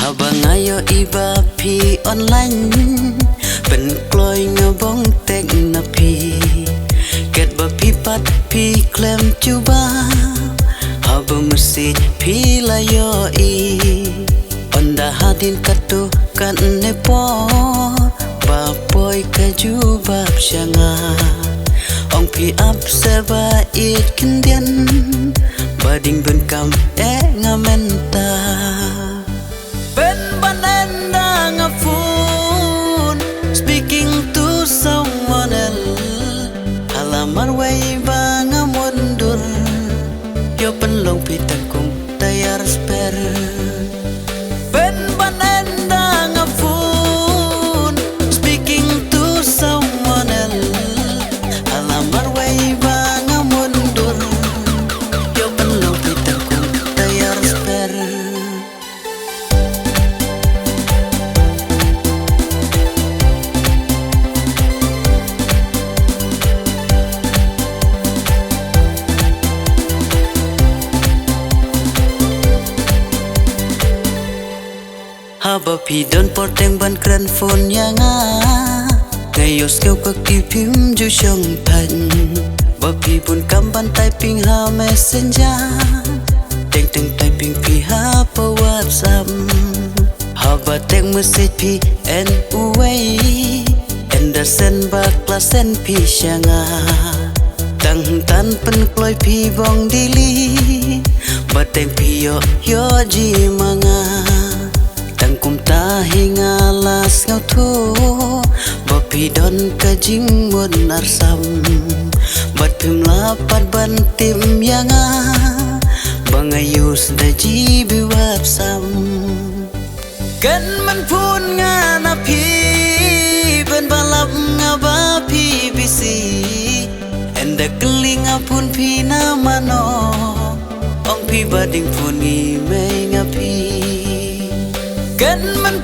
Haba ngayo iba pi online ben kloy ngabong tek na pi ket ba pi pat pi klem cuba haba mesti pi layo I onda hadin katu kan nepo ba poi kaju bab syanga ong pi up seba it kendian bading ben kam ngamenta ben banenda ngafun speaking to someone else halamar way bang mundur yo penlong pitangkum tayar spare ben banenda ngafun speaking to someone else halamar way bang mundur yo penlong pitangkum tayar spare Haba pi don porteng ban kran phone yanga ngayos kêu cực kỳ phim ju chong thành ba pi bun kam ban typing ha messenger teng teng typing pi ha pa whatsapp haba tek message pi and away and the send ba class and pi shanga tang tan pen kloi pi bong dili ba teng pi yo ji manga kum ta hinga las ngau tho bapi don kajing mun arsam bat phim la pat ban tim yanga bangayus da ji bi wap sam kan man phun nga na phi ben balap nga ba phi bisi and the kling apun phi na mano ong phi bading phun ni me nga phi kan man